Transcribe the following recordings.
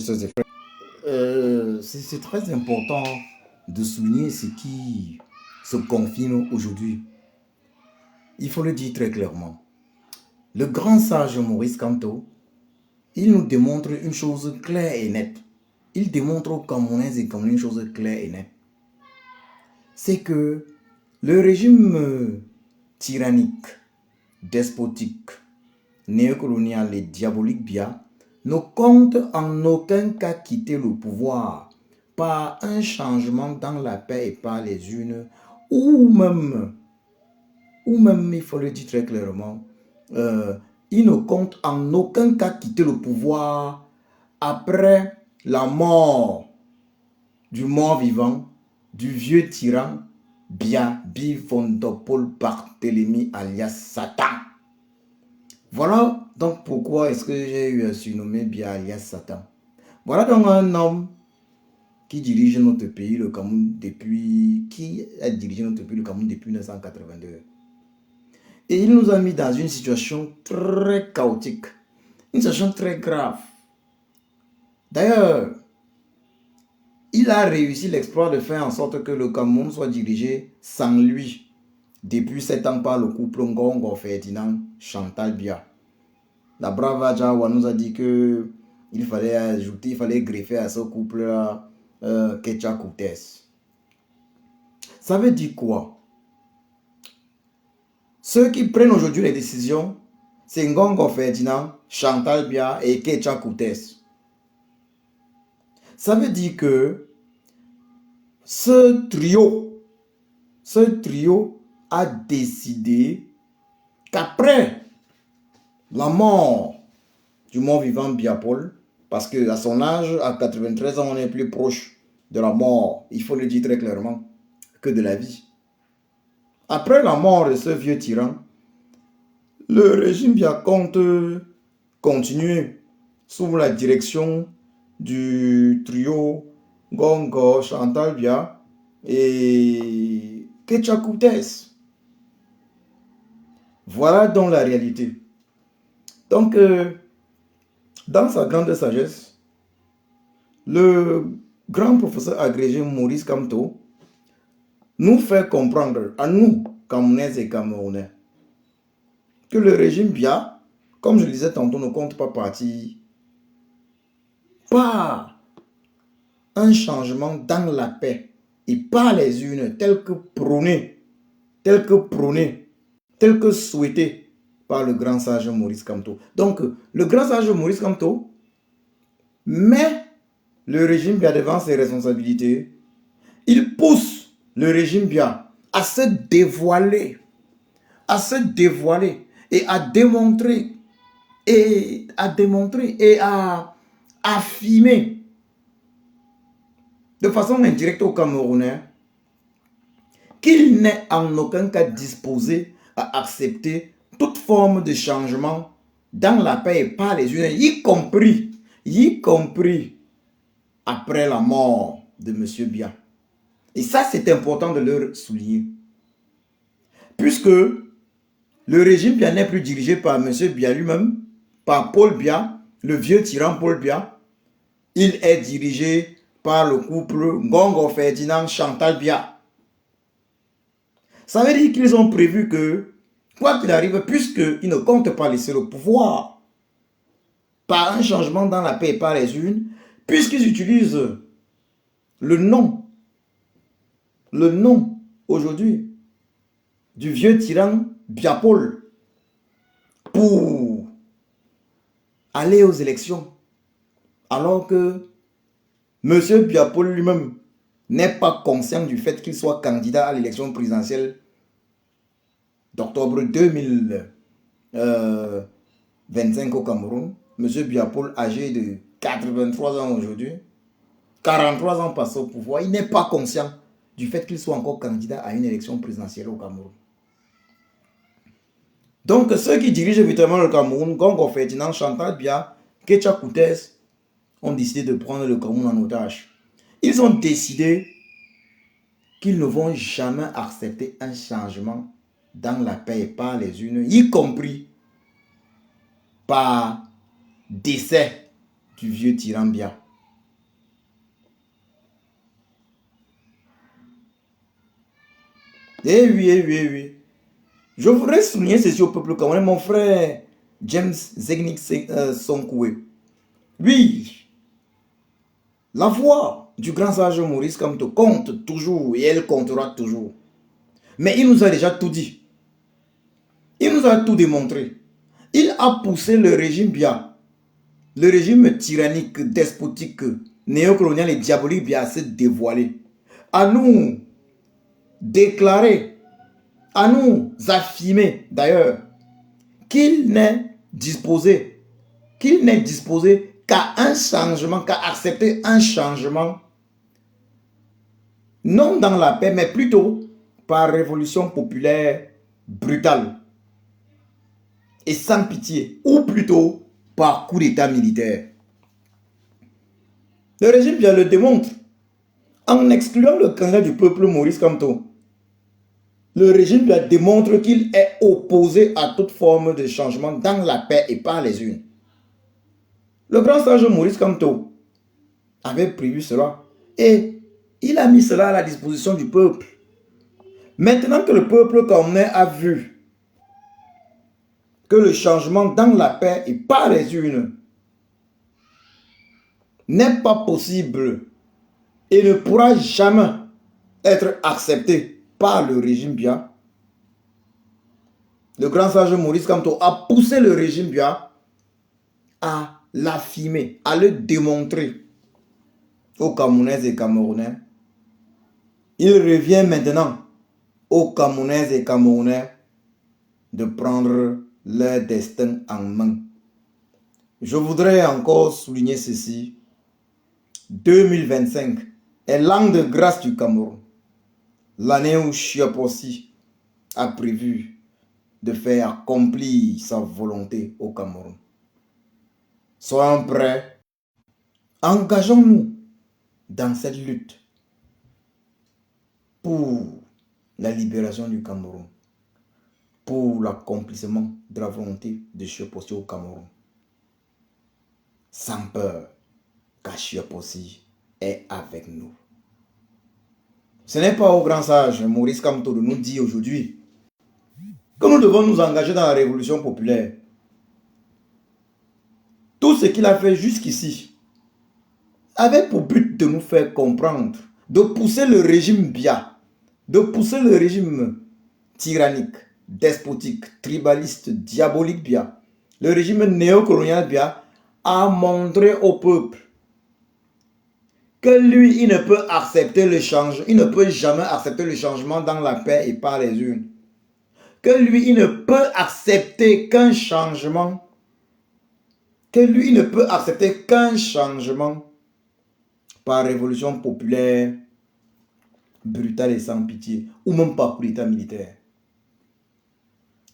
sœurs et frères, c'est très important de souligner ce qui se confirme aujourd'hui. Il faut le dire très clairement. Le grand sage Maurice Kamto, il nous démontre une chose claire et nette. Il démontre aux Camerounaises et Camerounais une chose claire et nette. C'est que le régime tyrannique, despotique, néocolonial et diabolique Biya ne compte en aucun cas quitter le pouvoir par un changement dans la paix et par les urnes, ou même, il faut le dire très clairement, il ne compte en aucun cas quitter le pouvoir après la mort du mort-vivant, du vieux tyran Biya Bifondopol Barthélemy alias Satan. Voilà donc pourquoi est-ce que j'ai eu à surnommer Biya alias Satan. Voilà donc un homme qui dirige notre pays, le Cameroun, qui a dirigé notre pays, le Cameroun, depuis 1982. Et il nous a mis dans une situation très chaotique, une situation très grave. D'ailleurs, il a réussi l'exploit de faire en sorte que le Cameroun soit dirigé sans lui depuis 7 ans par le couple Ngongo Ferdinand Chantal Biya. La brave Adjawa nous a dit que il fallait greffer à ce couple-là Ketia Koutes. Ça veut dire quoi? Ceux qui prennent aujourd'hui les décisions, c'est Ngongo Ferdinand, Chantal Biya et Ketia Koutes. Ça veut dire que ce trio a décidé qu'après la mort du mort-vivant Biya Paul, parce qu'à son âge, à 93 ans, on est plus proche de la mort, il faut le dire très clairement, que de la vie. Après la mort de ce vieux tyran, le régime Biya compte continuer sous la direction du trio Ngongo, Chantal Biya et Ketia Koutes. Voilà donc la réalité. Donc, dans sa grande sagesse, le grand professeur agrégé Maurice Kamto nous fait comprendre, à nous, Camerounaises et Camerounais, que le régime Biya, comme je le disais tantôt, ne compte pas partir par un changement dans la paix et par les urnes tel que souhaité par le grand sage Maurice Kamto. Donc, le grand sage Maurice Kamto met le régime Biya devant ses responsabilités. Il pousse le régime Biya à se dévoiler et à démontrer et à affirmer de façon indirecte aux Camerounais qu'il n'est en aucun cas disposé à accepter toute forme de changement dans la paix et par les urnes, y compris après la mort de M. Biya. Et ça, c'est important de le souligner. Puisque le régime Biya n'est plus dirigé par M. Biya lui-même, par Paul Biya, le vieux tyran Paul Biya. Il est dirigé par le couple Ngongo Ferdinand Chantal Biya. Ça veut dire qu'ils ont prévu que, quoi qu'il arrive, puisqu'ils ne comptent pas laisser le pouvoir par un changement dans la paix et par les urnes, puisqu'ils utilisent le nom aujourd'hui du vieux tyran Biya Paul pour aller aux élections, alors que M. Biya Paul lui-même n'est pas conscient du fait qu'il soit candidat à l'élection présidentielle d'octobre 2025 au Cameroun. M. Biya Paul, âgé de 83 ans aujourd'hui, 43 ans passé au pouvoir, il n'est pas conscient du fait qu'il soit encore candidat à une élection présidentielle au Cameroun. Donc, ceux qui dirigent véritablement le Cameroun, Ngongo Ferdinand, Chantal Biya, Ketia Koutes, ont décidé de prendre le Cameroun en otage. Ils ont décidé qu'ils ne vont jamais accepter un changement dans la paix et par les urnes, y compris par décès du vieux tyran Biya. Eh oui, eh oui, eh oui. Je voudrais souligner ceci au peuple camerounais, mon frère James Zegnik Sonkoué. Oui, la voix du grand sage Maurice Kamto compte toujours et elle comptera toujours. Mais il nous a déjà tout dit. Il nous a tout démontré. Il a poussé le régime Biya, le régime tyrannique, despotique, néocolonial et diabolique Biya à se dévoiler, à nous déclarer, à nous affirmer d'ailleurs qu'il n'est disposé, qu'à un changement, qu'à accepter un changement, non dans la paix, mais plutôt par révolution populaire brutale et sans pitié, ou plutôt par coup d'état militaire. Le régime Biya le démontre en excluant le candidat du peuple Maurice Kamto. Le régime Biya démontre qu'il est opposé à toute forme de changement dans la paix et par les urnes. Le grand sage Maurice Kamto avait prévu cela et il a mis cela à la disposition du peuple. Maintenant que le peuple camerounais a vu que le changement dans la paix et par les urnes n'est pas possible et ne pourra jamais être accepté par le régime Biya, le grand sage Maurice Kamto a poussé le régime Biya à l'affirmer, à le démontrer aux Camerounaises et Camerounais. Il revient maintenant aux Camerounaises et Camerounais de prendre leur destin en main. Je voudrais encore souligner ceci. 2025 est l'an de grâce du Cameroun. L'année où Chiapossi a prévu de faire accomplir sa volonté au Cameroun. Soyons prêts. Engageons-nous dans cette lutte pour la libération du Cameroun, pour l'accomplissement de la volonté de Chiapossi au Cameroun. Sans peur, car Chiapossi est avec nous. Ce n'est pas au grand sage Maurice Kamto de nous dire aujourd'hui que nous devons nous engager dans la révolution populaire. Tout ce qu'il a fait jusqu'ici avait pour but de nous faire comprendre, de pousser le régime Biya, de pousser le régime tyrannique, despotique, tribaliste, diabolique Biya, le régime néocolonial Biya, à montrer au peuple que lui, il ne peut accepter le changement, il ne peut jamais accepter le changement dans la paix et par les urnes. Que lui, il ne peut accepter qu'un changement, par révolution populaire, brutale et sans pitié, ou même par coup d'état militaire.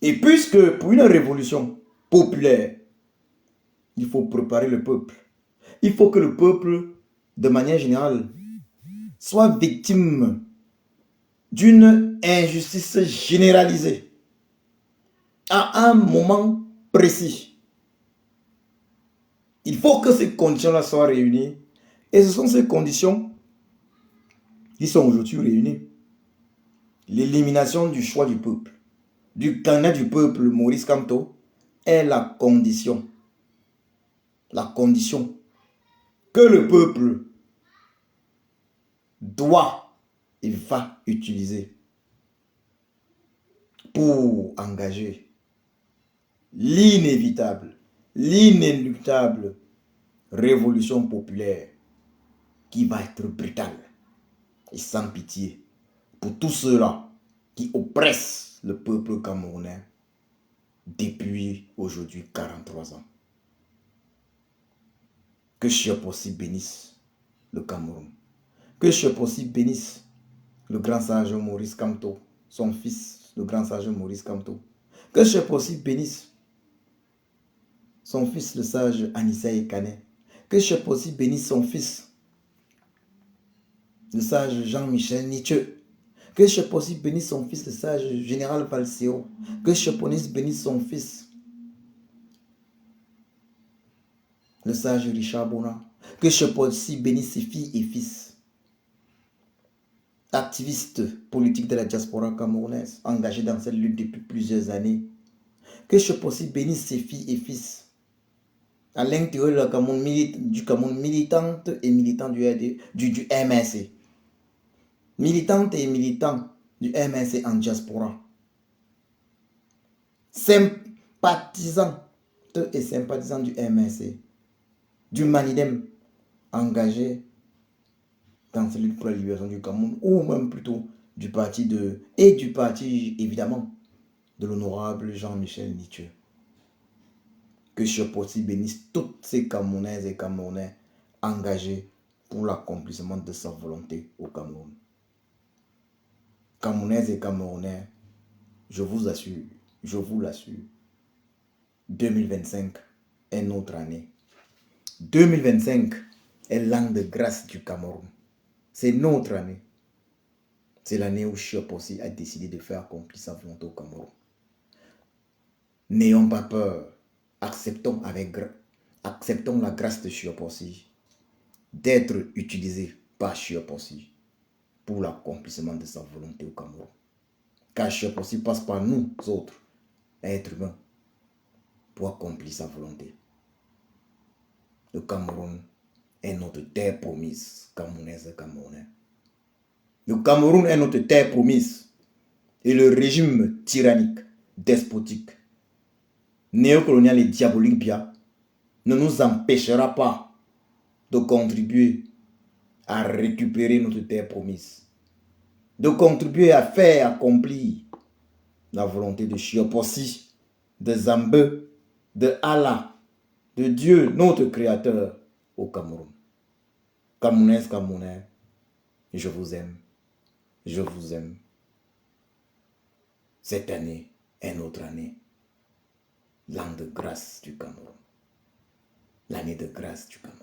Et puisque pour une révolution populaire, il faut préparer le peuple. Il faut que le peuple, de manière générale, soit victime d'une injustice généralisée à un moment précis. Il faut que ces conditions-là soient réunies. Et ce sont ces conditions qui sont aujourd'hui réunies. L'élimination du choix du peuple, du candidat du peuple, Maurice Kamto, est la condition. La condition que le peuple doit et va utiliser pour engager l'inévitable, l'inéluctable révolution populaire qui va être brutale et sans pitié pour tous ceux-là qui oppressent le peuple camerounais depuis aujourd'hui 43 ans. Que Chiapossi bénisse le Cameroun. Que Chiapossi bénisse le grand sage Maurice Kamto, son fils, le grand sage Maurice Kamto. Que Chiapossi bénisse son fils, le sage Anissa Ekane. Que Chiapossi bénisse son fils, le sage Jean-Michel Nietzsche. Que Chiapossi bénisse son fils, le sage général Valsero. Que Chiapossi bénisse son fils, le sage Richard Bona. Que Chiapossi bénisse ses filles et fils. activiste politique de la diaspora camerounaise, engagé dans cette lutte depuis plusieurs années. Que Chiopos bénisse ses filles et fils. À l'intérieur du Cameroun, militante et militant du MRC. Militante et militant du MRC en diaspora. Sympathisante et sympathisant du MRC. Du Manidem, engagé dans cette lutte pour la libération du Cameroun, ou même plutôt du parti évidemment de l'honorable Jean-Michel Nithieu. Que Chiopos bénisse toutes ces Camerounaises et Camerounais engagés pour l'accomplissement de sa volonté au Cameroun. Camerounaises et Camerounais, je vous l'assure, 2025 est notre année. 2025 est l'an de grâce du Cameroun. C'est notre année. C'est l'année où Chiopos a décidé de faire accomplir sa volonté au Cameroun. N'ayons pas peur. Acceptons la grâce de Chiopos d'être utilisé par Chiopos pour l'accomplissement de sa volonté au Cameroun. Car Chiopos passe par nous autres, êtres humains, pour accomplir sa volonté. Le Cameroun est notre terre promise, Camerounaise et Camerounais. Le Cameroun est notre terre promise. Et le régime tyrannique, despotique, néocolonial et diabolique bien ne nous empêchera pas de contribuer à récupérer notre terre promise, de contribuer à faire accomplir la volonté de Chiopos, de Zambé, de Allah, de Dieu, notre Créateur au Cameroun. Camerounaises, Camerounais, je vous aime, je vous aime. Cette année est notre année, l'an de grâce du Cameroun, l'année de grâce du Cameroun.